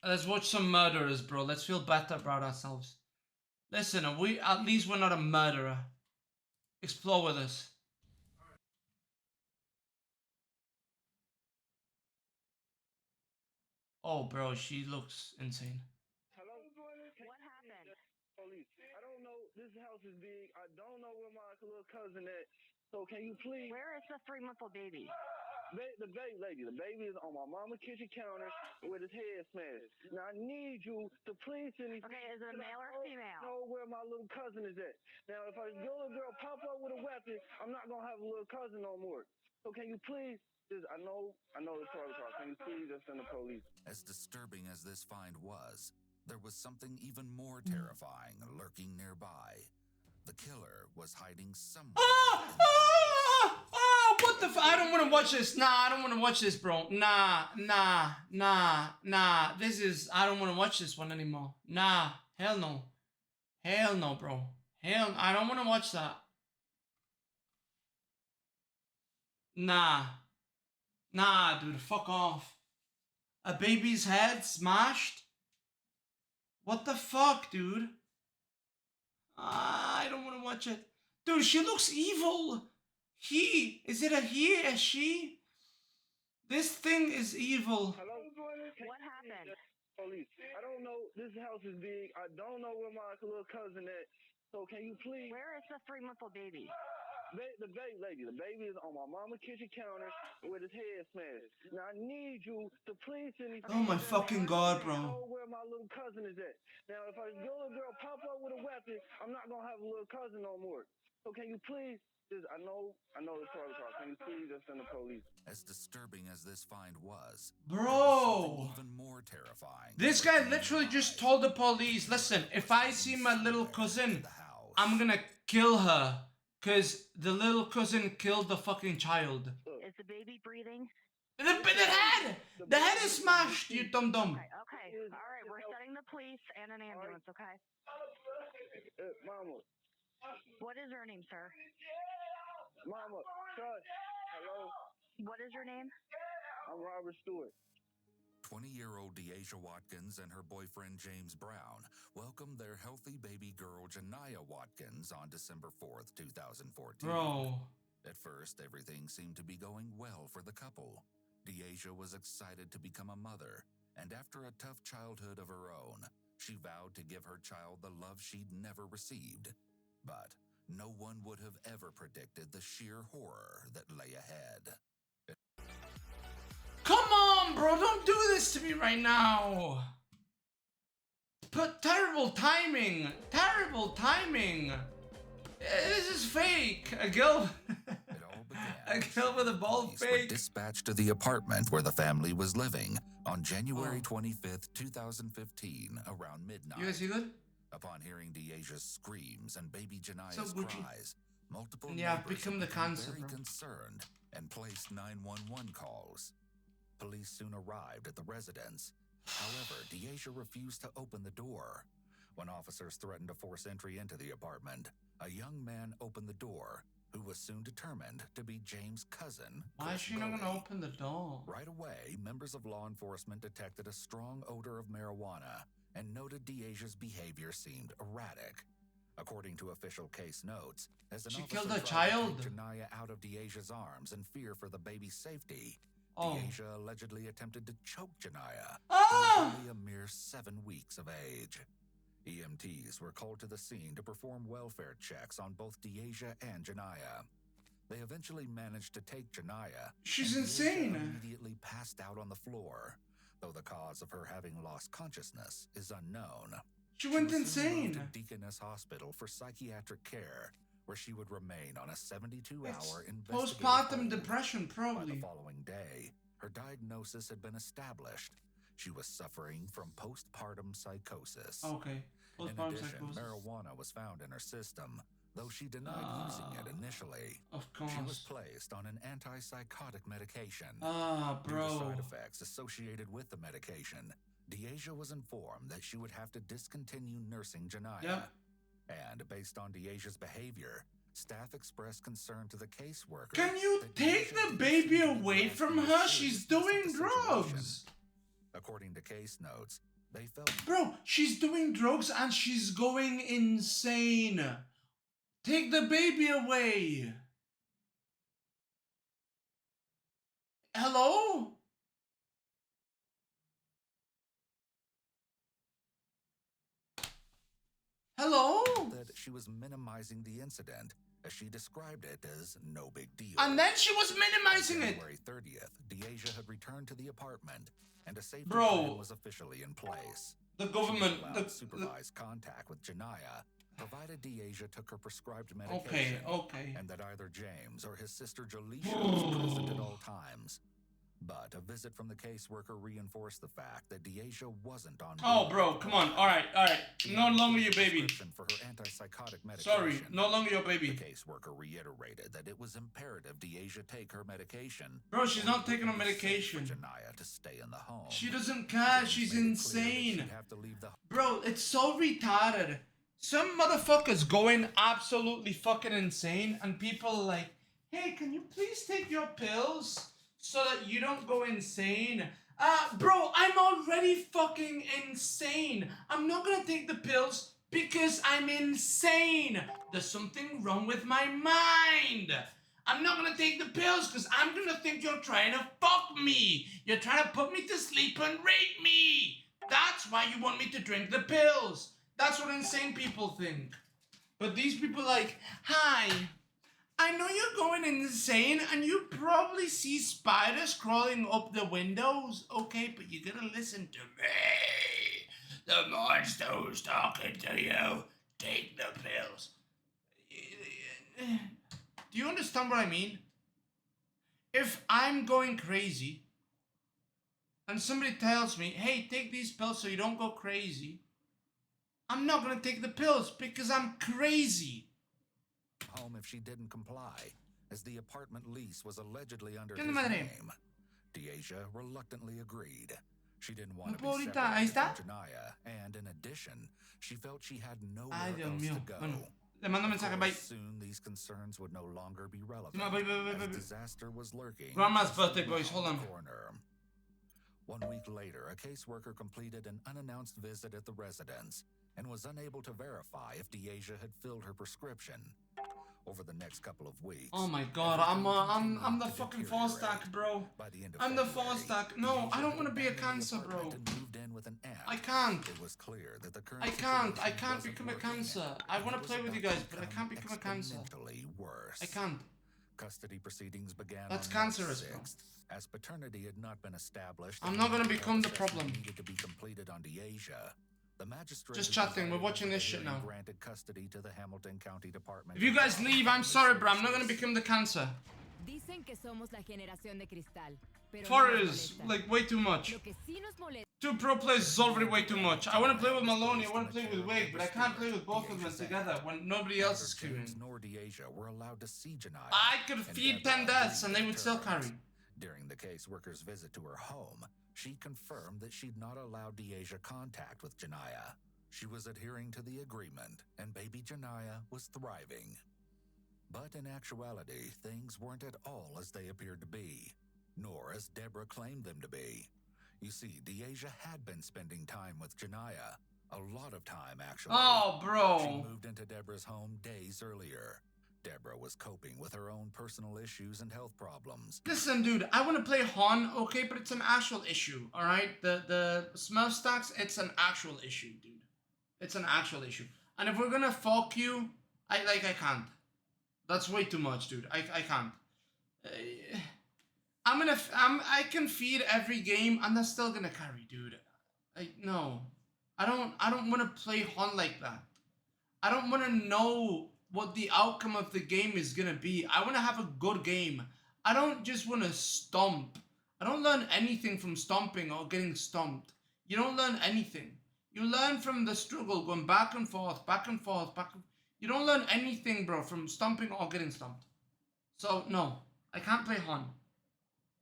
Let's watch some murderers, bro. Let's feel better about ourselves. Listen, at least we're not a murderer. Explore with us. Oh, bro, she looks insane. Hello? What happened? Police. I don't know. This house is big. I don't know where my little cousin at. So can you please? Where is the 3-month-old baby? The baby lady. The baby is on my mama's kitchen counter with his head smashed. Now I need you to please send me. Okay, is it a male or female? Know where my little cousin is at. Now if a little girl pop up with a weapon, I'm not gonna have a little cousin no more. So can you please? I know it's protocol. Can you please just send the police? As disturbing as this find was, there was something even more terrifying lurking nearby. The killer was hiding somewhere. What the I don't want to watch this. Nah, I don't want to watch this, bro. Nah. This is, I don't want to watch this one anymore. Nah, hell no. Hell no, bro. I don't want to watch that. Nah, dude, fuck off. A baby's head smashed? What the fuck, dude? I don't want to watch it. Dude, she looks evil. Is it a he, a she? This thing is evil. Hello? What happened? Police. I don't know. This house is big. I don't know where my little cousin at. So can you please? Where is the 3-month-old baby? The baby lady. The baby is on my mama's kitchen counter with his head smashed. Now I need you to please send me. Oh my fucking god, bro. Know where my little cousin is at. Now if a little girl pop up with a weapon, I'm not gonna have a little cousin no more. So can you please? I know it's protocol. Can you please just send the police? As disturbing as this find was, bro, even more terrifying. This guy literally just told the police, listen, if I see my little cousin, I'm gonna kill her. Cause the little cousin killed the fucking child. Is the baby breathing? The head is smashed, you dum-dum. Okay. All right, we're setting the police and an ambulance, okay? Mama. What is her name, sir? Mama, son, hello. What is your name? I'm Robert Stewart. 20-year-old Deasia Watkins and her boyfriend James Brown welcomed their healthy baby girl Janiyah Watkins on December 4th, 2014. Bro. At first, everything seemed to be going well for the couple. Deasia was excited to become a mother, and after a tough childhood of her own, she vowed to give her child the love she'd never received. But no one would have ever predicted the sheer horror that lay ahead. Come on, bro, don't do this to me right now. But terrible timing. This is fake. A girl with a bald Police were dispatched to the apartment where the family was living on January 25th, 2015, around midnight. You guys see good? Upon hearing Deasia's screams and baby Janiyah's cries, multiple I've neighbors become the became cancer, very bro. concerned and placed 911 calls. Police soon arrived at the residence. However, Deasia refused to open the door. When officers threatened to force entry into the apartment, a young man opened the door, who was soon determined to be James' cousin. Why is she not going to open the door? Right away, members of law enforcement detected a strong odor of marijuana and noted Deasia's behavior seemed erratic. According to official case notes, as an officer killed a tried child. to take Janiyah out of Deasia's arms in fear for the baby's safety, Oh. Deasia allegedly attempted to choke Janiyah, Ah! who was only a mere 7 weeks of age. EMTs were called to the scene to perform welfare checks on both Deasia and Janiyah. They eventually managed to take Janiyah. She's and insane. Deasia immediately passed out on the floor, though the cause of her having lost consciousness is unknown. She went was soon moved insane. to Deaconess Hospital for psychiatric care, where she would remain on a 72-hour investigative Postpartum hold. depression, By probably. the following day, her diagnosis had been established. She was suffering from postpartum psychosis. Okay. In Postpartum addition, psychosis. marijuana was found in her system, though she denied using it initially. Of She was course. placed on an antipsychotic medication. Ah, Due to bro. side effects associated with the medication, Deasia was informed that she would have to discontinue nursing Janiyah. Yep. And based on Deasia's behavior, staff expressed concern to the caseworker. Can you that take Deasia the didn't baby seem to be away grasping from the her? She's seriousness of doing the situation. drugs. According to case notes, They felt Bro, she's doing drugs and she's going insane. Take the baby away. Hello? Hello? that she was minimizing the incident, as she described it as no big deal. And then she was minimizing On it. January 30th, Deasia had returned to the apartment, and a safety Bro. plan was officially in place. The government. She allowed supervised contact with Janaya, provided Deasia took her prescribed medication, Okay. and that either James or his sister Jaleisha was present at all times. But a visit from the caseworker reinforced the fact that Deasia wasn't on Oh, board bro, with the come on. plan. All right. She No had longer a your baby. prescription for her antipsychotic medication. Sorry, no longer your The baby. caseworker reiterated that it was imperative Deasia take her medication. Bro, she's or not it taking her wouldn't be safe for medication. Janaya to stay in the home. She doesn't care. James She's made it clear that insane. she'd have to leave the Bro, it's so retarded. Some motherfuckers going absolutely fucking insane, and people are like, hey, can you please take your pills so that you don't go insane? Bro, I'm already fucking insane. I'm not gonna take the pills because I'm insane. There's something wrong with my mind. I'm not gonna take the pills because I'm gonna think you're trying to fuck me. You're trying to put me to sleep and rape me. That's why you want me to drink the pills. That's what insane people think. But these people like, hi, I know you're going insane and you probably see spiders crawling up the windows. Okay, but you gotta listen to me. The monster who's talking to you. Take the pills. Do you understand what I mean? If I'm going crazy and somebody tells me, hey, take these pills so you don't go crazy, I'm not gonna take the pills because I'm crazy. home if she didn't comply, as the apartment lease was allegedly under ¿Qué his madre? name. Deasia reluctantly agreed. She didn't want to be Ahorita, separated ahí está. from Janaya, and in addition, she felt she had nowhere Ay, Dios else mío. to go. Bueno, le mando Of mensaje, course, bye. soon these concerns would no longer be relevant, No, bye. as disaster was lurking. Grandma's just birthday, around boys, hold the on. corner. 1 week later, a caseworker completed an unannounced visit at the residence and was unable to verify if Deasia had filled her prescription. Over the next couple of weeks, Oh my god, everything I'm the continued to fucking fall stack, deteriorate. bro. By the end of I'm the February, fall stack. No, I Deasia don't had want to be a abandoned the cancer, bro. apartment and moved in with an aunt. I can't. It was clear that the current I can't situation become a wasn't working, cancer. I and want it to was play with you about guys, to but I can't become a cancer. exponentially worse. I can't. Custody proceedings began That's on March cancerous, bro. 6th. As paternity had not been established, I'm and not gonna medical become the assessment problem. needed to be completed on Deasia. The magistrate Just who chatting, we're presided watching over this the shit hearing now. granted custody to the Hamilton County Department. If you of guys Health leave, and I'm Family sorry, bro. I'm not gonna Services. become the cancer. Dicen que somos la generación de cristal, pero no Four nos is molesta. like way too much. Lo que sí nos molesta 2 pro players is already way too much. I want to play with Maloney, I want to play with Wig, but I can't play with both of them together when nobody else is Neither queuing. James nor Deasia were allowed to see Janaya. I could and feed Deborah 10 deaths and agreed they would still terms. carry. During the caseworker's visit to her home, she confirmed that she'd not allowed Deasia contact with Janaya. She was adhering to the agreement, and baby Janaya was thriving. But in actuality, things weren't at all as they appeared to be, nor as Deborah claimed them to be. You see, Deasia had been spending time with Janaya. A lot of time, actually. Oh, She bro. moved into Deborah's home days earlier. Deborah was coping with her own personal issues and health problems. Listen, dude, I want to play Han, okay, but it's an actual issue, alright? The Smurf stacks, it's an actual issue, dude. It's an actual issue. And if we're gonna fuck you, I can't. That's way too much, dude. I can't. I can feed every game, and that's still gonna carry, dude. No. I don't want to play Han like that. I don't want to know what the outcome of the game is gonna be. I want to have a good game. I don't just want to stomp. I don't learn anything from stomping or getting stomped. You don't learn anything. You learn from the struggle, going back and forth. You don't learn anything, bro, from stomping or getting stomped. So, no. I can't play Han.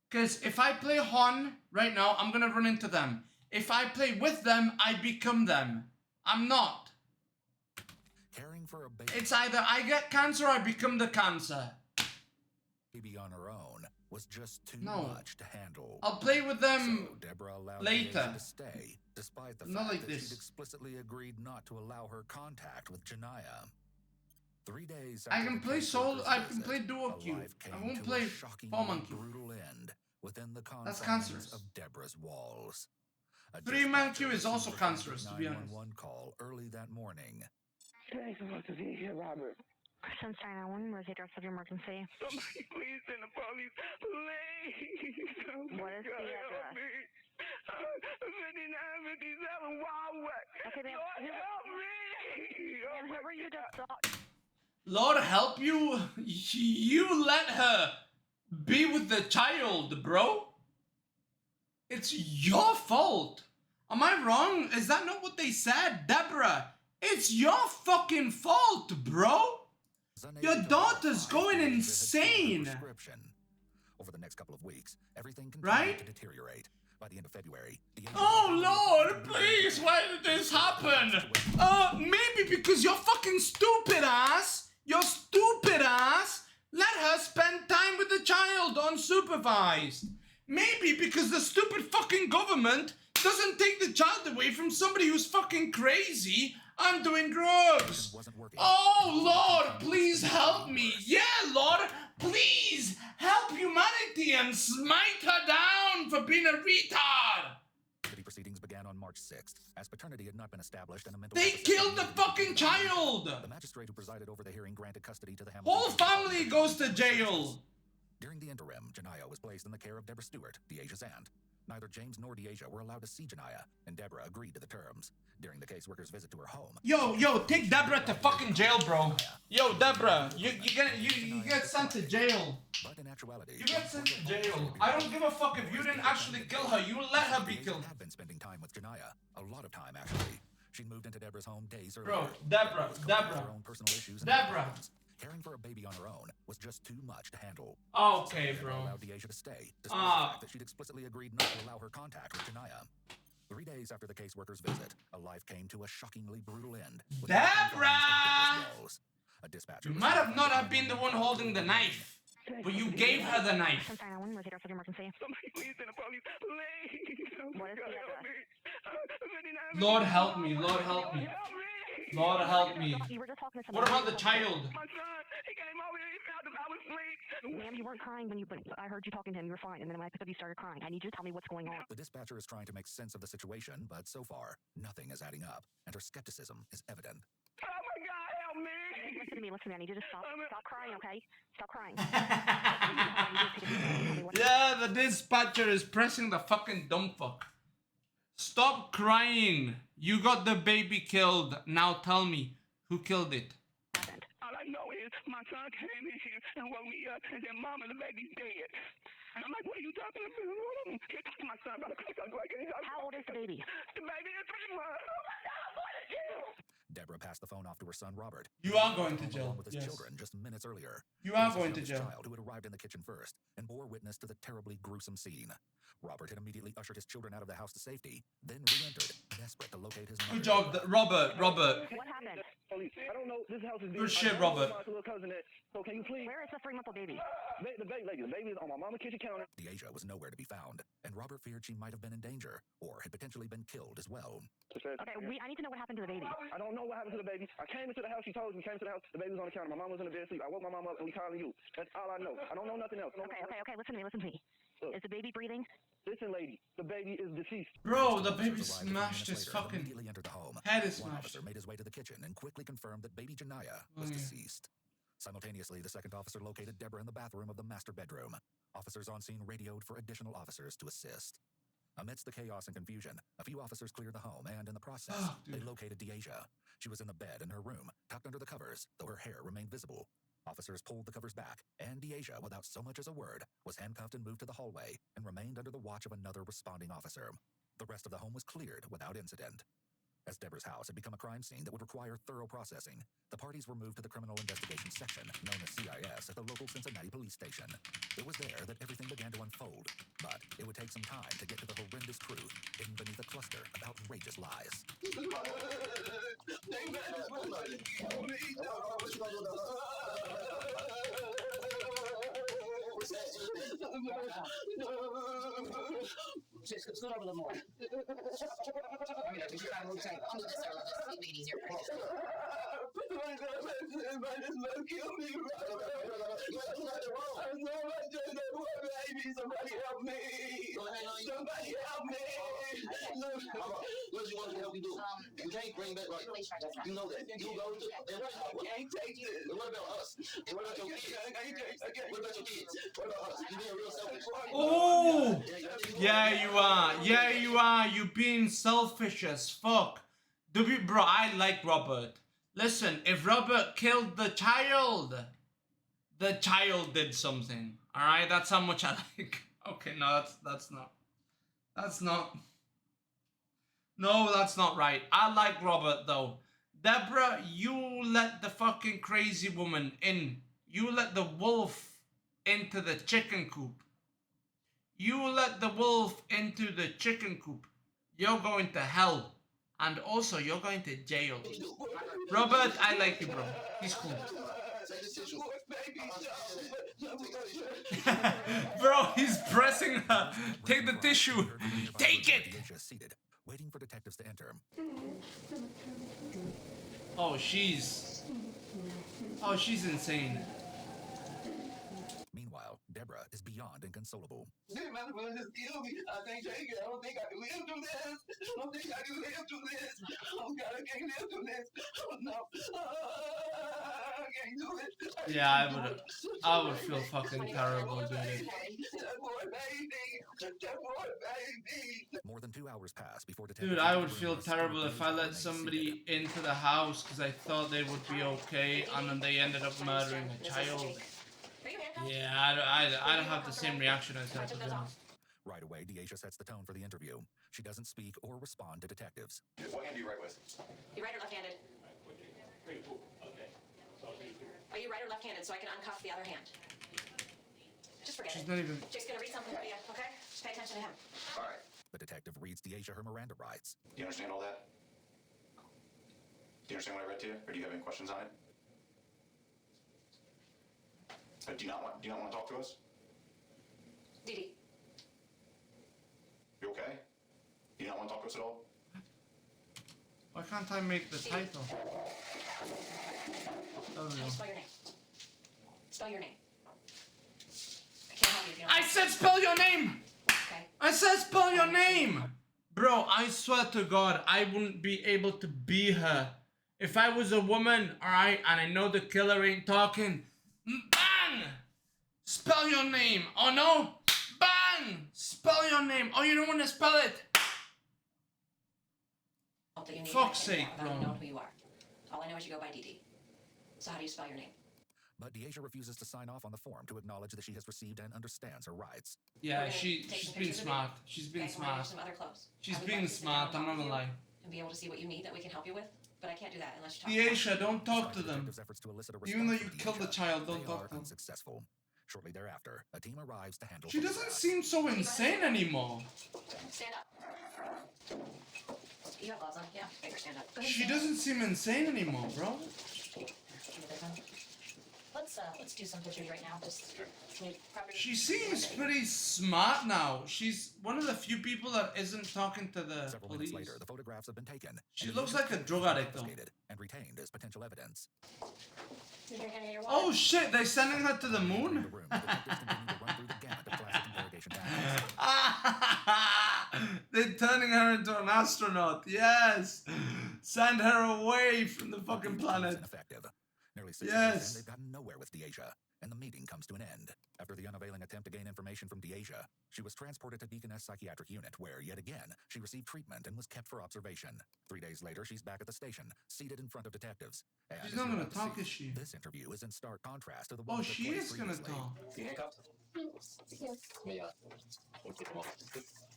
Because if I play Han right now, I'm going to run into them. If I play with them, I become them. I'm not. Caring for a baby It's either I get cancer or I become the cancer. on her own was just too No. much to handle. I'll play with them So Deborah allowed later. Deasia to stay despite the Not fact like that this. she'd explicitly agreed not to allow her contact with Janaya. 3 days I after can the play solo. caseworker's I can visit, play duo a queue. life I came won't to play a Paw shockingly Monkey. brutal end within the That's confines cancerous. of Deborah's walls. A 3-man dispatcher queue is also received a frantic cancerous, to be honest. 911 call early that morning. Thanks so much for being here, Robert. Sunshine, I want where's the address of your emergency? Somebody please send the police. Please. Oh What is the God, address? help me. 5957 Wildway. Okay, ma'am. Lord, help me. Oh Ma'am, my who were you just God. saw? Lord help you. You let her be with the child, bro. It's your fault. Am I wrong? Is that not what they said? Deborah, it's your fucking fault, bro. Your daughter's going insane. Over the next couple of weeks, everything continued Right? to deteriorate. By the end of February, the Oh Lord, please, why did this happen? Maybe because your fucking stupid ass, let her spend time with the child unsupervised. Maybe because the stupid fucking government doesn't take the child away from somebody who's fucking crazy and doing drugs. Oh Lord, please help me. Yeah, Lord, please help humanity and smite her down for being a retard. City proceedings began on March 6th, as paternity had not been established and a mental They health killed the assessment fucking needed to be done. child. The magistrate who presided over the hearing granted custody to the Hamilton Whole Police Department family for goes to investigative jail. purposes. During the interim, Janaya was placed in the care of Deborah Stewart, Deaja's aunt. Neither James nor Deaja were allowed to see Janaya, and Deborah agreed to the terms. During the caseworker's visit to her home, Yo, take Deborah to fucking jail, bro. Yo, Deborah, you get sent to jail. but in actuality, You get sent to jail. I don't give a fuck if you didn't actually kill her. You let her be killed. had been spending time with Janaya, a lot of time actually. She'd moved into Deborah's home days earlier. Bro, Deborah, Was coping with her own personal issues and health Deborah. problems. Caring for a baby on her own was just too much to handle. Okay, Deborah bro. allowed Deaja to stay, despite the fact that she'd explicitly agreed not to allow her contact with Janaya. 3 days after the caseworker's visit, a life came to a shockingly brutal end. within the confines of Deborah! Deborah's walls. A dispatcher You was might have sent not to have been the one holding the knife, but you gave her the knife. Sunshine, I want where's the address of your emergency? Somebody please send the police. Please. Oh What is God, the help address? me. Lord help me, Lord help me. Lord help me. You were just talking to What somebody. about the child? My son, he came over here, he found him, I was asleep. Ma'am, you weren't crying when you, but I heard you talking to him. You were fine, and then when I picked up, you started crying. I need you to tell me what's going on. The dispatcher is trying to make sense of the situation, but so far, nothing is adding up, and her skepticism is evident. Oh my God, help me. Listen to me, listen to me. I need you to stop crying, okay? Stop crying. Yeah, the dispatcher is pressing the fucking dumb fuck. Stop crying. You got the baby killed. Now tell me, who killed it? All I know is my son came in here and woke me up and said, Mama, the baby's dead. And I'm like, what are you talking about? Here comes my son, brother. How old is the baby? The baby is 3 months. Oh my God, what did you? Deborah passed the phone off to her son Robert. You are going to Home jail. along with his Yes. children just minutes earlier. You It are was his going to youngest jail. child who had arrived in the kitchen first and bore witness to the terribly gruesome scene. Robert had immediately ushered his children out of the house to safety, then re-entered, desperate to locate his mother. Good job, Robert. What happened? Police. I don't know. This house is Good being. shit, I know Robert. My little cousin. So can you please? Where is the 3-month-old baby? The baby is on my mama's kitchen counter. Deaja was nowhere to be found, and Robert feared she might have been in danger, or had potentially been killed as well. Okay, I need to know what happened to the baby. I don't know what happened to the baby. I came into the house. She told me. Came to the house. The baby was on the counter. My mom was in the bed asleep. I woke my mom up and we calling you. That's all I know. I don't know nothing else. No, Okay. Listen to me. Is the baby breathing? Listen, lady. The baby is deceased. Bro, the baby Officers arrived a few smashed minutes his later and fucking immediately entered the home. head is One smashed. officer made his way to the kitchen and quickly confirmed that baby Janaya was yeah. deceased. Simultaneously, the second officer located Deborah in the bathroom of the master bedroom. Officers on scene radioed for additional officers to assist. Amidst the chaos and confusion, a few officers cleared the home, and in the process, Oh, they dude. located Deaja. She was in the bed in her room, tucked under the covers, though her hair remained visible. Officers pulled the covers back, and Deaja, without so much as a word, was handcuffed and moved to the hallway and remained under the watch of another responding officer. The rest of the home was cleared without incident. As Deborah's house had become a crime scene that would require thorough processing, the parties were moved to the Criminal Investigation Section, known as CIS, at the local Cincinnati police station. It was there that everything began to unfold, but it would take some time to get to the horrendous truth hidden beneath a cluster of outrageous lies. Just scoot over a little more. If you're not moving, I'm gonna just start letting make it easier for you. Kill me, somebody help me. Somebody help me. What do you want to help you do? You can't bring back like you know that. You go to and what Can't take this. what about us? And what about your kids? What about your kids? What about us? You being real selfish. Oh! Yeah, you are. Yeah, you are. You being selfish as fuck. Bro, I like Robert. Listen, if Robert killed the child did something. Alright, that's how much I like. Okay, no, that's not. That's not. No, that's not right. I like Robert though. Deborah, you let the fucking crazy woman in. You let the wolf into the chicken coop. You let the wolf into the chicken coop. You're going to hell. And also, you're going to jail. Robert, I like you, bro. He's cool. Bro, he's pressing her. Take the tissue. Take it. Seated, waiting for detectives to enter. Oh, she's insane. Meanwhile, Deborah is beyond inconsolable. Just kill me. I don't think I can live through this. I don't think I can live through this. Oh God, I can't live through this. Oh no. I can't do it. Yeah, I would feel fucking terrible doing it. That poor baby. That poor baby. More than 2 hours pass before detectives. Dude, I would feel terrible if I let somebody into the house because I thought they would be okay and then they ended up murdering a child. Yeah, I'd have the same reaction as that, to be honest. Right away, Deasia sets the tone for the interview. She doesn't speak or respond to detectives. What hand do you write with? You right or left-handed? Are you right or left-handed so I can uncuff the other hand? Just forget She's it. not even. Jake's gonna read something for you, okay? Just pay attention to him. All right. The detective reads Deasia her Miranda rights. Do you understand all that? Do you understand what I read to you, or do you have any questions on it? Do you not want to talk to us? Didi. You okay? Do you not want to talk to us at all? Why can't I make the title? Oh, How do no. you spell your name? Spell your name. I can't help you if you don't. I said spell your name! Okay. I said spell your name! Bro, I swear to God, I wouldn't be able to be her. If I was a woman, alright, and I know the killer ain't talking, bang! Spell your name. Oh no? Bang! Spell your name. Oh, you don't want to spell it? All that you need Fuck's to know sake, about bro. knowing who you are. All I know is you go by Didi. So how do you spell your name? But Deasia refuses to sign off on the form to acknowledge that she has received and understands her rights. Yeah, We're gonna she's take some being pictures of smart. you. She's being Okay, we're gonna use smart. some other clothes. She's I would being like to sit down smart, and I'm talk not with gonna you lie. And be able to see what you need that we can help you with. But I can't do that unless you talk. Deasia, don't talk to Despite the them. detectives' efforts to elicit a Even though response you from killed the Deasia, child, don't they talk are to them. unsuccessful. Shortly thereafter, a team arrives to handle She doesn't photographs. seem so insane anymore. Stand up. You have gloves on. Yeah, make her stand up. Go ahead, She stand up. doesn't seem insane anymore, bro. Let's do some pictures right now. Just property. She seems pretty smart now. She's one of the few people that isn't talking to the Several police. minutes later, the photographs have been taken. She and looks Deasia's like a clothes drug were addict, though. confiscated and retained as potential evidence. You drink any of your water? Oh shit, they're sending her to the In moon? the room, the detectives continue to run through the gamut of classic interrogation tactics. They're turning her into an astronaut. Yes. Send her away from the fucking These proves planet. ineffective. Nearly 6 Yes. hours in, they've gotten nowhere with Deasia, and the meeting comes to an end. After the unavailing attempt to gain information from Deasia, she was transported to Deaconess Psychiatric Unit, where, yet again, she received treatment and was kept for observation. 3 days later, she's back at the station, seated in front of detectives. And She's as not you're gonna about to talk, see, is she? This interview is in stark contrast to the one Oh, that took she place is gonna previously. talk. You handcuffed? Yeah.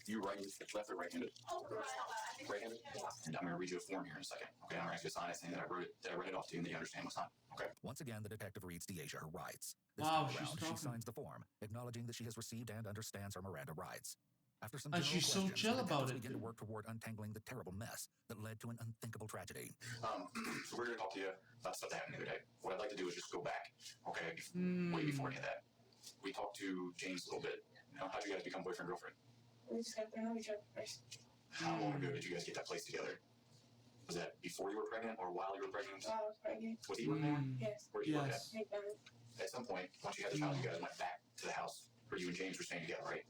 You right, left or right-handed? Right-handed? And I'm gonna read you a form here in a second. Okay, I'm gonna ask you to sign it saying that I read it off to you and that you understand what's on. Okay. Once again, the detective reads Deasia her rights. This Wow, time she's around, she talking. signs the form, acknowledging that she has received and understands her Miranda rights. After some And general she's so questions, chill the about detectives it, begin to dude. work toward untangling the terrible mess that led to an unthinkable tragedy. So we're gonna talk to you about stuff that happened the other day. What I'd like to do is just go back, okay? Way before any of that. We talked to James a little bit. You know, how'd you guys become boyfriend girlfriend? We just got to know each other first. How long ago did you guys get that place together? Was that before you were pregnant or while you were pregnant? While I was pregnant. Was he working there? Yes. Where did you work Yes. at? At some point, once you had the child, you guys went back to the house where you and James were staying together, right?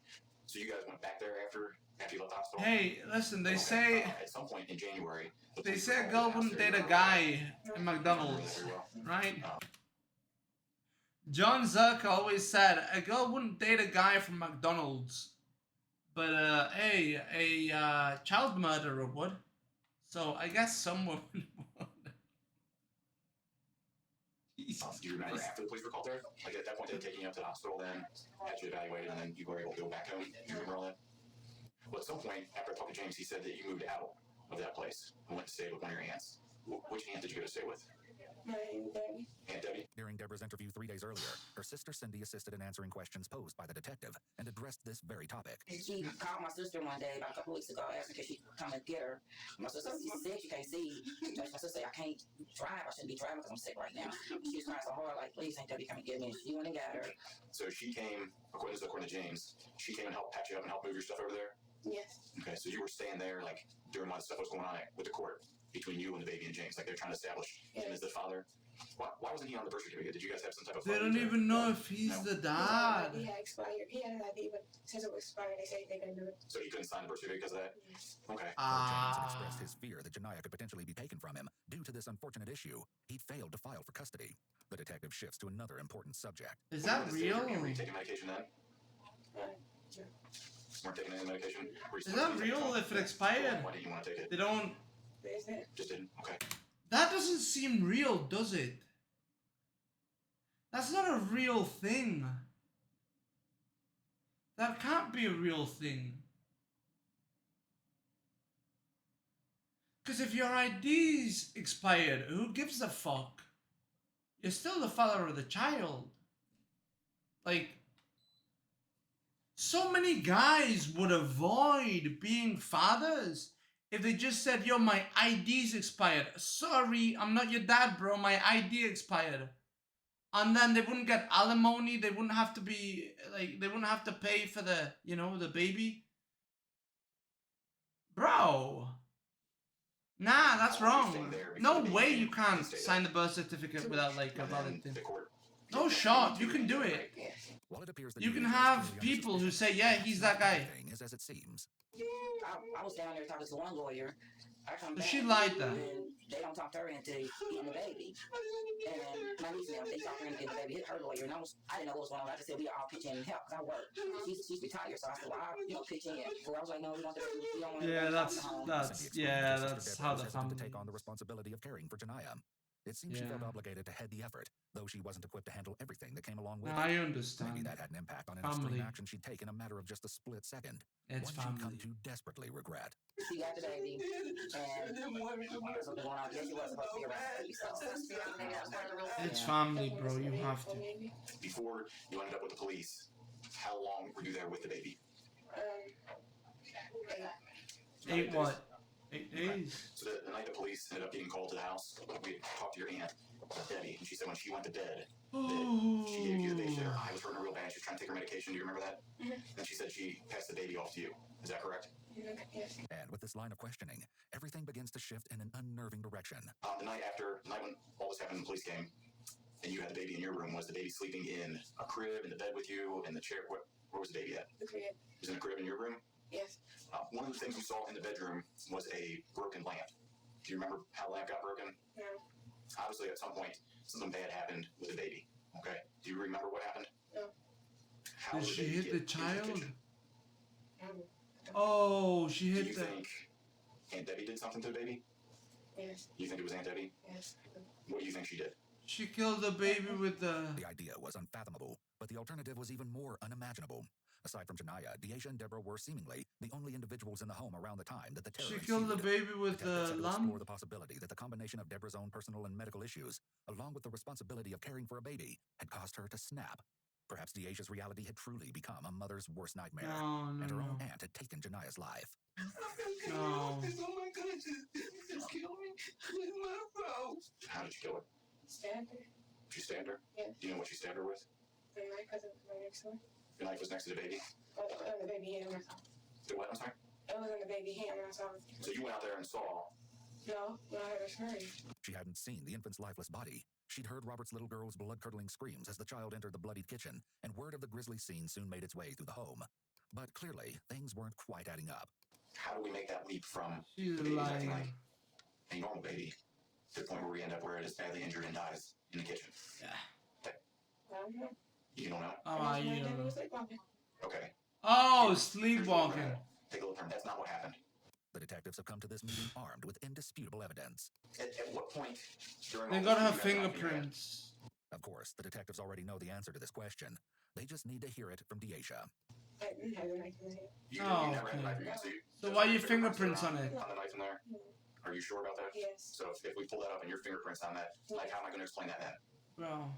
So you guys went back there after you left the hospital? Hey, listen, they Okay. say At some point in January, the they police say a were girl called to the wouldn't house date there. a guy in McDonald's, Very well. right? John Zuck always said a girl wouldn't date a guy from McDonald's, but hey, a child murderer would. So I guess some women would. Do you remember after the police were called there? Like at that point, they had taken you up to the hospital, then had you evaluated, and then you were able to go back home. Do you remember all that? Well, at some point, after I talked to James, he said that you moved out of that place and went to stay with one of your aunts. Which aunt did you go to stay with? My Aunt Debbie. Aunt Debbie? During Deborah's interview 3 days earlier, her sister Cindy assisted in answering questions posed by the detective and addressed this very topic. She called my sister one day about a couple weeks ago, asking if she could come and get her. My sister said she can't see. My sister said, I can't drive. I shouldn't be driving because I'm sick right now. She was trying so hard, like, please, Aunt Debbie, come and get me. And she went and got her. So she came, according to James, she came and helped patch you up and help move your stuff over there? Yes. Okay, so you were staying there, like, during while the stuff was going on with the court between you and the baby and James. Like, they're trying to establish him as the father. Why wasn't he on the birth certificate? Did you guys have some type of... They don't even know if he's the dad. He had expired. He had an ID, but since it was expired, they said they couldn't do it. So he couldn't sign the birth certificate because of that? Yes. Okay. Though James had expressed his fear that Janiyah could potentially be taken from him due to this unfortunate issue, he'd failed to file for custody. The detective shifts to another important subject. Is that real? Were you taking medication then? Sure. Weren't taking any medication? Is that real if it expired? Why didn't you want to take it? They don't. Is it? Just didn't? Okay. That doesn't seem real, does it? That's not a real thing. That can't be a real thing. Because if your ID's expired, who gives a fuck? You're still the father of the child. Like, so many guys would avoid being fathers if they just said, yo, my ID's expired. Sorry, I'm not your dad, bro. My ID expired. And then they wouldn't get alimony. They wouldn't have to be, like, they wouldn't have to pay for the, you know, the baby. Bro. Nah, that's wrong. No way you can't sign the birth certificate without, like, a valid thing. No shot. You can do it. While it appears that You can Janiyah is have clearly under people who suspicion, say, yeah, he's that guy. everything is as it seems. I was down there talking to one lawyer. I come So back, she lied then. and they don't talk to her into getting the baby. And my niece now, they talk her into getting the baby. Hit her lawyer, and I didn't know what was going on. I just said we all pitch in and help because I work. She's retired, so I said, well, I'll pitch in. So I was like, no, we don't want to. Yeah, that's how the family family. to take on the responsibility of caring for Janiyah. It seems she felt obligated to head the effort, though she wasn't equipped to handle everything that came along with I it. understand. Maybe that had an impact on an Family. extreme action she'd take in a matter of just a split second. It's one she'd come family. to desperately regret. She got the baby, and that's what was going on. I guess she wasn't supposed to be around. So. It's family, bro. You have to. Before you ended up with the police, how long were you there with the baby? 8 what? 8 days. So the night the police ended up getting called to the house, we talked to your aunt, Debbie, and she said when she went to bed, that she gave you the babysitter. I was hurting her real bad. She was trying to take her medication. Do you remember that? And she said she passed the baby off to you. Is that correct? Yes. And with this line of questioning, everything begins to shift in an unnerving direction. The night when all this happened, the police came, and you had the baby in your room. Was the baby sleeping in a crib, in the bed with you, in the chair? Where was the baby at? The crib. It was in a crib in your room? Yes. One of the things we saw in the bedroom was a broken lamp. Do you remember how the lamp got broken? No. Obviously, at some point, something bad happened with the baby. Okay? Do you remember what happened? No. How Did the she baby hit get the into child? kitchen? Oh, she Do hit you the. think Aunt Debbie did something to the baby? Yes. You think it was Aunt Debbie? Yes. What do you think she did? She killed the baby with the. The idea was unfathomable, but the alternative was even more unimaginable. Aside from Janiyah, Deasia and Deborah were seemingly the only individuals in the home around the time that the terror She killed the ensued. baby with Detectives the had to lamp. explore the possibility that the combination of Deborah's own personal and medical issues, along with the responsibility of caring for a baby, had caused her to snap. Perhaps Deasia's reality had truly become a mother's worst nightmare, No, and her no, own no. aunt had taken Janiyah's life. No. Just kill me. It's my fault. How did you kill her? Stabbed her. Did you stabbed her? Yes. Do you know what you stabbed her with? The knife was right next to her. Your knife was next to the baby? Oh, the baby hit him. The what? I'm sorry? It was in the baby hand when I saw him. So you went out there and saw. No, when I heard her scream. She hadn't seen the infant's lifeless body. She'd heard Robert's little girl's blood-curdling screams as the child entered the bloodied kitchen, and word of the grisly scene soon made its way through the home. But clearly, things weren't quite adding up. How do we make that leap from She's the baby's acting lying. like a normal baby to the point where we end up where it is badly injured and dies in the kitchen? Yeah. I don't know. You don't know? Oh, you Daddy don't know. was sleepwalking. Okay. Oh, Here's sleepwalking. Take a little turn. That's not what happened. The detectives have come to this meeting armed with indisputable evidence. At what point during They all got this her did you guys not figure out? fingerprints. Of course, the detectives already know the answer to this question. They just need to hear it from Deasia. I didn't have the knife in my hand. You Oh, never had the okay. knife in your hand, So you why just your put fingerprints on it? On the knife in there? Are you sure about that? Yes. So if we pull that up and your fingerprints on that, like how am I going to explain that then? Bro,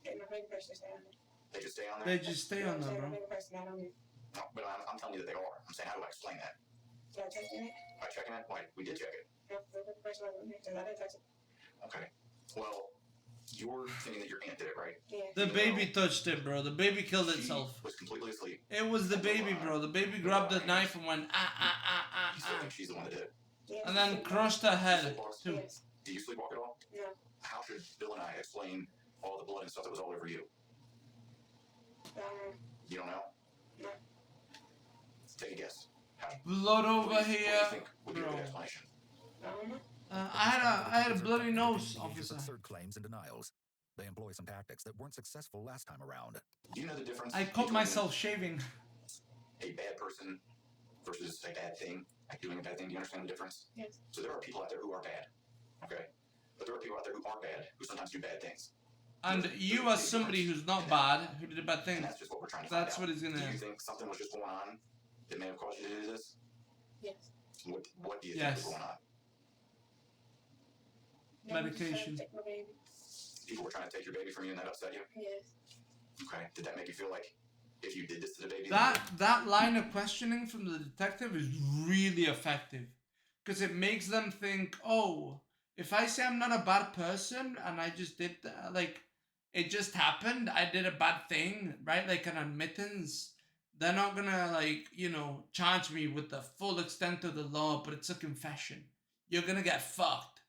And my fingerprints just stay on there. They just stay on there? they just stay on them, My bro. fingerprints not on there. No, but I'm telling you that they are. I'm saying, how do I explain that? Did I touch it? By checking it? Why? We did check it. No, the fingerprints not on there because I didn't touch it. Okay. Well, you're thinking that your aunt did it, right? Yeah. The baby touched it, bro. The baby killed She itself. was completely asleep. It was the baby, bro. The baby grabbed the knife and went You still think she's the one that did it? Yes. and then crushed her head too. Yes. Do you sleepwalk at all? No. How should Bill and I explain all the blood and stuff that was all over you? You don't know? No. Take a guess. How, Blood what over do you here, think would be a bro. good explanation? I don't know. I had a bloody nose, Deasia officer. absurd claims and denials. They employ some tactics that weren't successful last time around. Do you know the difference? I cut between myself shaving. a bad person versus a bad thing, like doing a bad thing? Do you understand the difference? Yes. So there are people out there who are bad, okay? But there are people out there who aren't bad, who sometimes do bad things. And you as somebody who's not bad, who did a bad thing. And that's just what we're trying to find That's out. what he's gonna. Do you think something was just going on that may have caused you to do this? Yes. What do you Yes. think was going on? Medication. Take my baby. People were trying to take your baby from you and that upset you? Yes. Okay. Did that make you feel like if you did this to the baby... That line of questioning from the detective is really effective, because it makes them think, oh, if I say I'm not a bad person and I just did like it just happened, I did a bad thing, right? Like an admittance. They're not gonna charge me with the full extent of the law, but it's a confession. You're gonna get fucked.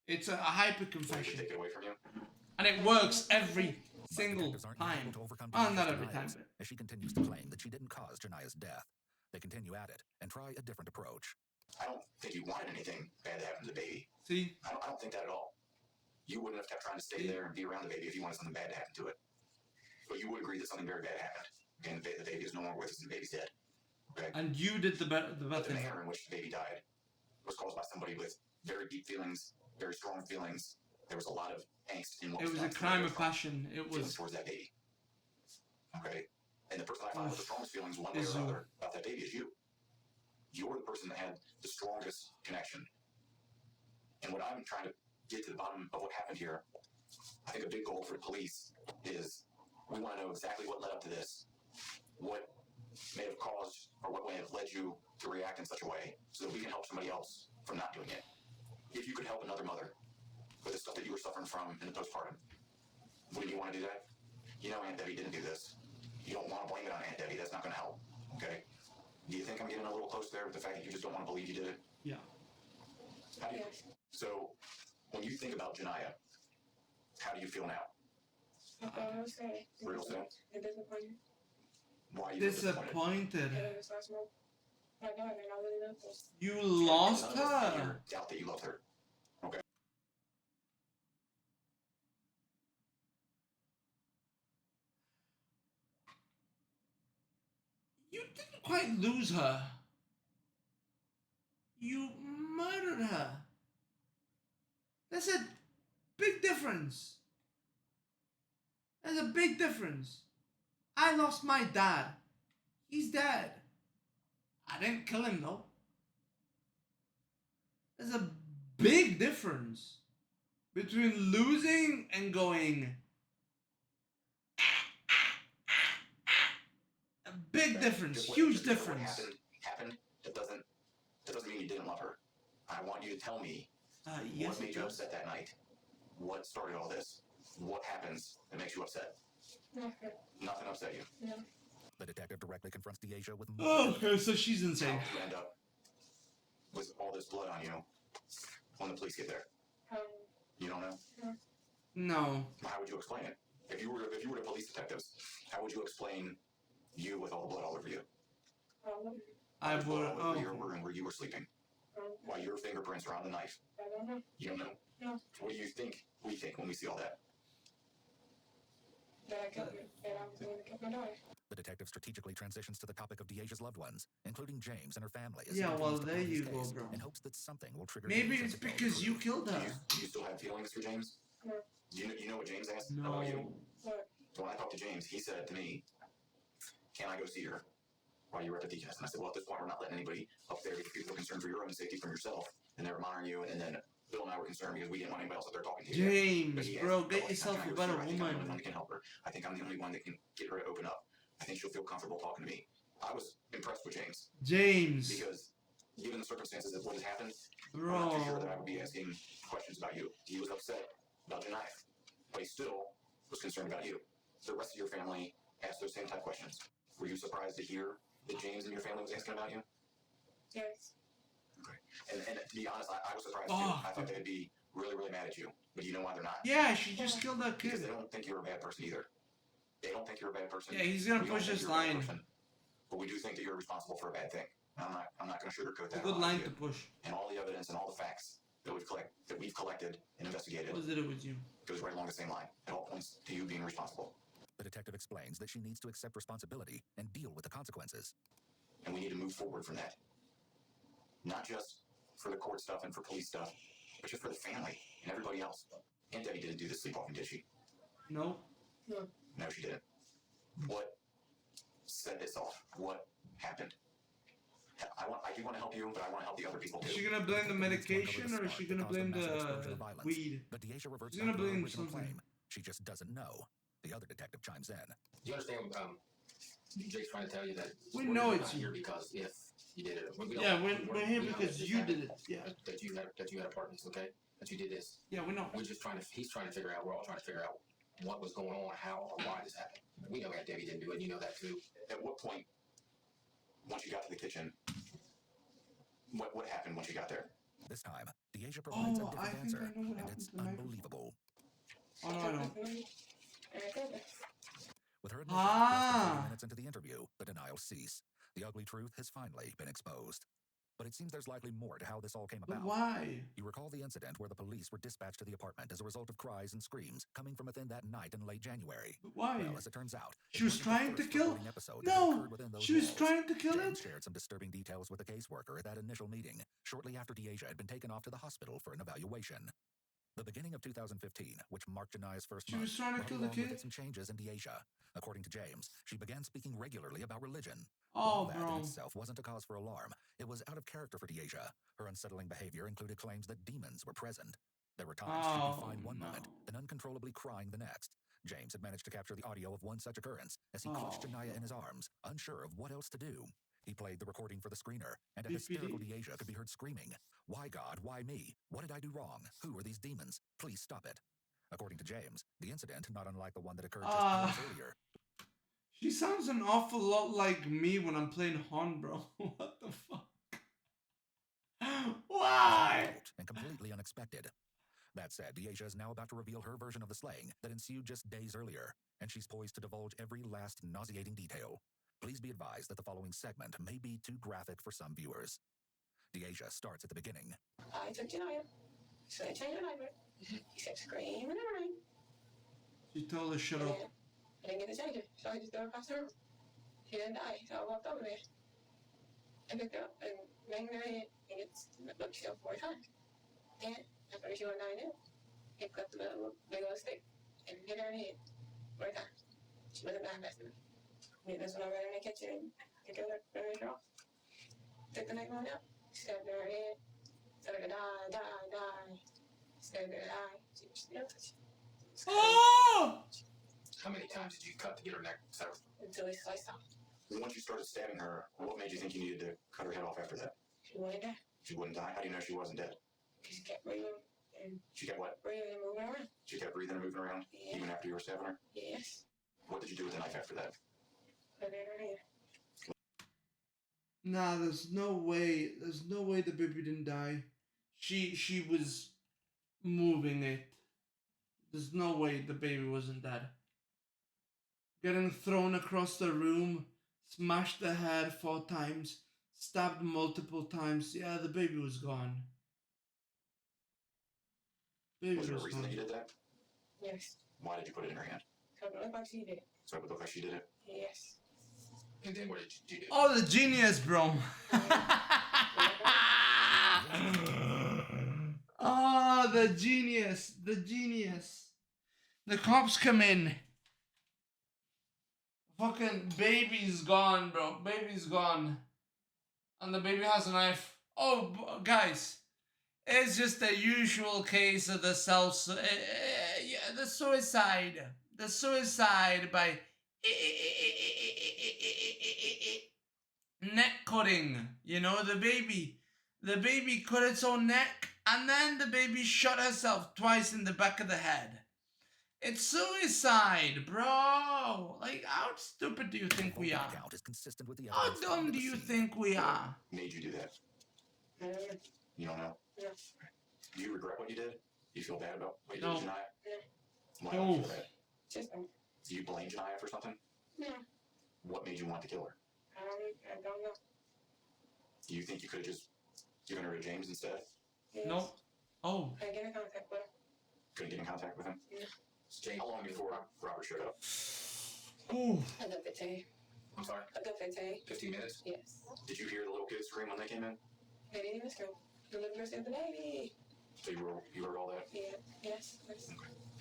It's a hyper Wanted to confession, take it away from you? and it works every But single detectives aren't time. able to overcome Oh, Deasia's not every time. denials, as she continues to claim that she didn't cause Jania's death. They continue at it and try a different approach. I don't think you wanted anything bad to happen to the baby. See, I don't think that at all. You wouldn't have kept trying to stay there and be around the baby if you wanted something bad to happen to it. But you would agree that something very bad happened. And the baby is no longer with us and the baby's dead. Okay? and you did the bad But the thing. manner in which the baby died was caused by somebody with very deep feelings, very strong feelings. There was a lot of angst in what It was a done crime of from passion. It feelings was. towards that baby. Okay? And the person I find with the strongest feelings one way Is or you. another about that baby is you. You're the person that had the strongest connection. And what I'm trying to get to the bottom of what happened here, I think a big goal for the police is we want to know exactly what led up to this, what may have caused or what may have led you to react in such a way so that we can help somebody else from not doing it. If you could help another mother with the stuff that you were suffering from in the postpartum, wouldn't you want to do that? You know Aunt Debbie didn't do this. You don't want to blame it on Aunt Debbie. That's not going to help. Okay? Do you think I'm getting a little close there with the fact that you just don't want to believe you did it? Yeah. How do you? Yes. So, when you think about Janiah, how do you feel now? I was sad. Real sad? And disappointed. Why are you disappointed? Disappointed. And it's not smoke. My daughter, and I really love her. You lost None of us her. here doubt that you loved her. Okay. You didn't quite lose her. You murdered her. That's a big difference. There's a big difference. I lost my dad. He's dead. I didn't kill him though. There's a big difference between losing and going. A big difference, Just huge just because difference. What happened. That doesn't mean you didn't love her. I want you to tell me Yes, what it made you does. upset that night. What started all this? What happens that makes you upset? Nothing. Nothing upset you. No. The detective directly confronts Deasia with more. Oh, okay, so she's insane. How did you end up with all this blood on you when the police get there? You don't know? No. How would you explain it? If you were to police detectives, how would you explain you with all the blood all over you? I There's blood would. all over Oh. your room where you were sleeping. While your fingerprints are on the knife. You don't know? No. What do you think we think when we see all that? That I killed her. That I was the one that killed my daughter. The detective strategically transitions to the topic of Deasia's loved ones, including James and her family. As Yeah, he well, continues to there probe his you go, case, bro. in hopes that something will trigger. Maybe Deasia it's to tell the because you truth. killed her. Do you still have feelings for James? No. You know what James asked No. about you? What? When I talked to James, he said to me, "Can I go see her while you were at the deaconess?" And I said, "Well, at this point, we're not letting anybody up there because people are concerned for your own safety from yourself, and they were monitoring you. And then Bill and I were concerned because we didn't want anybody else up there talking to you." But James, he bro, asked, get "Can yourself I a go better see her? I think I'm the only one woman. that can help her. I think I'm the only one that can get her to open up. I think she'll feel comfortable talking to me." I was impressed with James James, because, given the circumstances of what has happened, I'm not too sure that I would be bro. asking questions about you. He was upset about your knife, but he still was concerned about you. The rest of your family asked those same type questions. Were you surprised to hear that James and your family was asking about you? Yes. Okay. And to be honest, I was surprised too. Oh, I thought they'd be really, really mad at you. But you know why they're not? Yeah, she just killed that Because kid. they don't think you're a bad person either. They don't think you're a bad person. Yeah, he's gonna We don't push think this you're a bad line. person, but we do think that you're responsible for a bad thing. I'm not going to sugarcoat It's a that. good or lie line to to you. push. And all the evidence and all the facts that we've collected and investigated What did it with you? goes right along the same line. It all points to you being responsible. The detective explains that she needs to accept responsibility and deal with the consequences. And we need to move forward from that. Not just for the court stuff and for police stuff, but just for the family and everybody else. Aunt Debbie didn't do the sleepwalking, did she? No. No. No, she didn't. What set this off? What happened? I do want to help you, but I want to help the other people Is too. she gonna blame the medication or is she gonna blame the weed? But Deasia reverts She's gonna back to her blame original something. claim. She just doesn't know. The other detective chimes in. Do you understand? Jake's trying to tell you that We we're know not it's here you. because if you did it. We Yeah, don't- we're here we know because that you this did it. happened, Yeah. That you had a part in this, okay? That you did this. Yeah, we know. We're just trying to. He's trying to figure out. We're all trying to figure out what was going on, how or why this happened. We know Aunt Debbie didn't do it. You know that too. At what point, once you got to the kitchen, what happened once you got there? This time, Deasia provides a Oh, I different think I answer, know what and happened it's to the microphone. unbelievable. Oh no, I don't. And I killed her. With her admission, less than 30 minutes into the interview, the denials cease. The ugly truth has finally been exposed. But it seems there's likely more to how this all came But about. why? You recall the incident where the police were dispatched to the apartment as a result of cries and screams coming from within that night in late January. But why? Well, as it turns out, She was trying to kill. No, she was trying to kill James it. shared some disturbing details with the caseworker at that initial meeting, shortly after Deasia had been taken off to the hospital for an evaluation. The beginning of 2015, which marked Jania's first She month, was trying to brought kill the along with kid? it some changes in Deasia. According to James, she began speaking regularly about religion. Oh, While that bro. in itself wasn't a cause for alarm, it was out of character for Deasia. Her unsettling behavior included claims that demons were present. There were times she'd be fine one moment, then uncontrollably crying the next. James had managed to capture the audio of one such occurrence as he clutched Jania in his arms, unsure of what else to do. He played the recording for the screener, and a hysterical Deasia could be heard screaming, "Why God? Why me? What did I do wrong? Who are these demons? Please stop it." According to James, the incident, not unlike the one that occurred just hours earlier. She sounds an awful lot like me when I'm playing Han, bro. What the fuck? Why? And completely unexpected. That said, Deasia is now about to reveal her version of the slaying that ensued just days earlier, and she's poised to divulge every last nauseating detail. Please be advised that the following segment may be too graphic for some viewers. Deasia starts at the beginning. I took Janiah. So I changed her diaper. He kept screaming and running. She told her shut up. I didn't get to change her, so I just threw her across the room. She didn't die, so I walked over there. I picked her up and banged her head and looked still 4 times. Then, after she went down there, he picked up the big old stick and hit her in the head 4 times. She wasn't dying fast enough. And that's when I ran in the kitchen and took her off. Took the knife on out, stabbed her in her head, told her to die. Stabbed her eye. She was still touching. Oh! How many times did you cut to get her neck severed? Until he sliced off. Once you started stabbing her, what made you think you needed to cut her head off after that? She wouldn't die. She wouldn't die? How do you know she wasn't dead? She kept breathing and She kept what? breathing and moving around. She kept breathing and moving around? Yeah. Even after you were stabbing her? Yes. What did you do with the knife after that? Put it in her hand. Nah, there's no way. There's no way the baby didn't die. She was moving it. There's no way the baby wasn't dead. Getting thrown across the room, smashed the head 4 times, stabbed multiple times. Yeah, the baby was gone. Baby Was there a was reason that gone. you did that? Yes. Why did you put it in her hand? Because it looked like she did. So it would look like she did it? Yes. And then what did you do? Oh, the genius, bro. Oh, the genius. The genius. The cops come in. Fucking baby's gone, bro. Baby's gone. And the baby has a knife. Oh, guys. It's just the usual case of the the suicide. The suicide by neck cutting. You know, the baby cut its own neck, and then the baby shot herself twice in the back of the head. It's suicide, bro. Like, how stupid do you think we are? Is consistent with the How evidence found dumb at do the you scene. think we are? Made you do that? You don't know? Yes. Do you regret what you did? Do you feel bad about what you No. did to Janaya? Why No. do you feel bad? Just, Do you blame Janaya for something? no. What made you want to kill her? I don't know. Do you think you could have just given her to James instead? Yes. No. Oh. I get in contact with her. Couldn't get in contact with him? No. James, how long before Robert showed up? Ooh. A good 15. I'm sorry, A good 15. 15 minutes? Yes. Did you hear the little kids scream when they came in? They didn't even scream. The little girl said, the baby. So you heard all that? Yeah. Yes. Yes.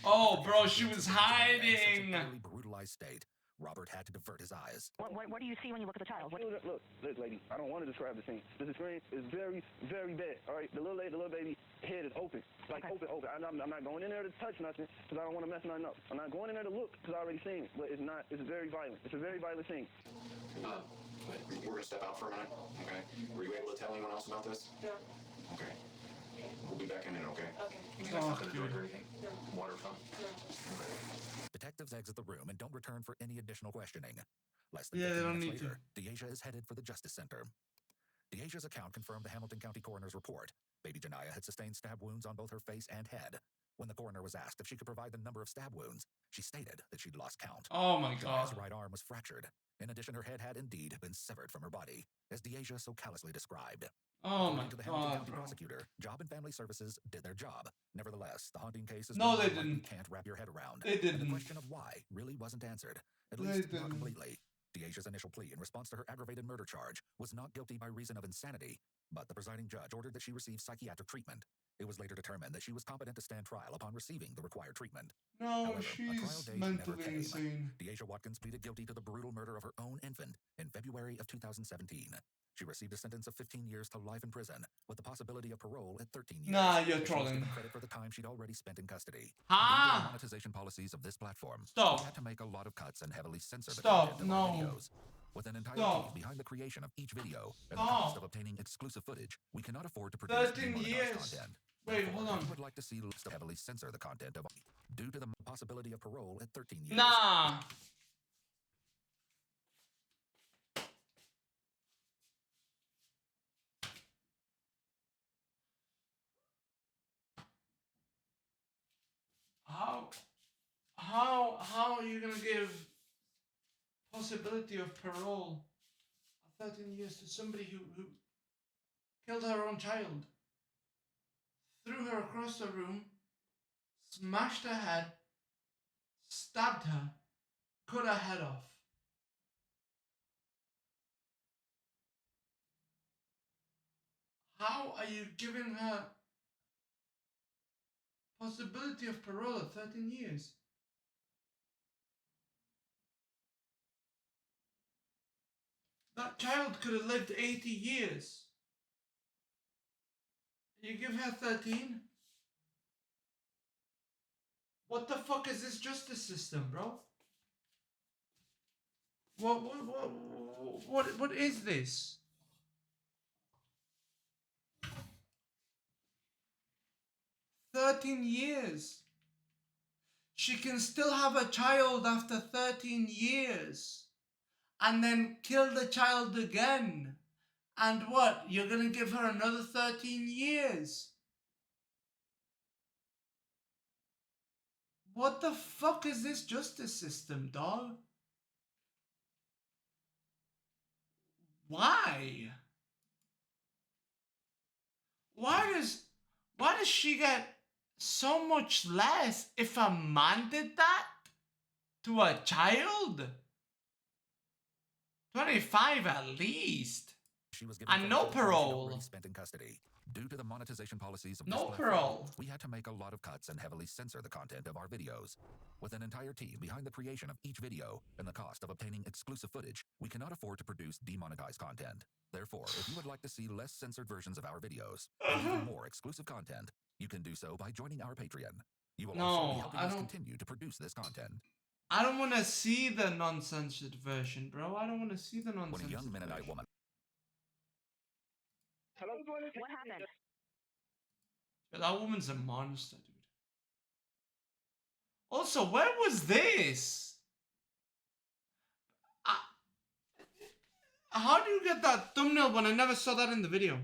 Oh, bro, she was In hiding. such a poorly brutalized state, Robert had to divert his eyes. What do you see when you look at the child? What, Look, lady, I don't want to describe the scene. The screen is very, very bad. All right, the little baby head is open, like open. I'm not going in there to touch nothing because I don't want to mess nothing up. I'm not going in there to look because I already seen it, but it's not. It's very violent. It's a very violent scene. We're gonna step out for a minute, okay? Were you able to tell anyone else about this? No. Okay. We'll be back in a minute, okay? Okay. You got something to drink or anything? Water or something? Detectives exit the room and don't return for any additional questioning. Less than Yeah, they 15 don't minutes need later, Deasia is headed for the Justice Center. Deasia's account confirmed the Hamilton County Coroner's report. Baby Janaya had sustained stab wounds on both her face and head. When the coroner was asked if she could provide the number of stab wounds, she stated that she'd lost count. Oh my god. Janaya's right arm was fractured. In addition, her head had indeed been severed from her body, as Deasia so callously described. Oh my According to the Hamilton god, County bro. prosecutor, Job and Family Services did their job. Nevertheless, the haunting case is No, one they that you didn't. can't wrap your head around. They And the didn't. question of why really wasn't answered, at They least didn't. not completely. Deasia's initial plea in response to her aggravated murder charge was not guilty by reason of insanity, but the presiding judge ordered that she receive psychiatric treatment. It was later determined that she was competent to stand trial upon receiving the required treatment. No, However, a trial she's date never mentally came. insane. Deasia Watkins pleaded guilty to the brutal murder of her own infant in February of 2017. She received a sentence of 15 years to life in prison, with the possibility of parole at 13 years. Nah, you're She was trolling. given credit for the time she'd already spent in custody. Ha! Due to the monetization policies of this platform, Stop. we had to make a lot of cuts and heavily censor the Stop, content of our no. videos. With an entire Stop. team behind the creation of each video and the Stop. cost of obtaining exclusive footage, we cannot afford to produce 13 demonetized years. content. Wait, Therefore, hold if on. you would like to see lists to heavily censor the content of due to the possibility of parole at 13 years. Nah. How are you gonna give possibility of parole of 13 years to somebody who killed her own child, threw her across the room, smashed her head, stabbed her, cut her head off? How are you giving her possibility of parole at 13 years? That child could have lived 80 years. You give her 13? What the fuck is this justice system, bro? What is this? $13 She can still have a child after 13 years. and then kill the child again. And what? You're gonna give her another 13 years? What the fuck is this justice system, dog? Why? Why does she get so much less if a man did that to a child? 25 at least. She was given And no 24 hours parole. already spent in custody. Due to the monetization policies of No this platform, parole. we had to make a lot of cuts and heavily censor the content of our videos. With an entire team behind the creation of each video and the cost of obtaining exclusive footage, we cannot afford to produce demonetized content. Therefore, if you would like to see less censored versions of our videos and even more exclusive content, you can do so by joining our Patreon. You will also be helping us continue to produce this content. I don't want to see the non-censored version, bro. I don't want to see the non-censored When a young Mennonite woman... Hello? What happened? That woman's a monster, dude. Also, where was this? How do you get that thumbnail when I never saw that in the video?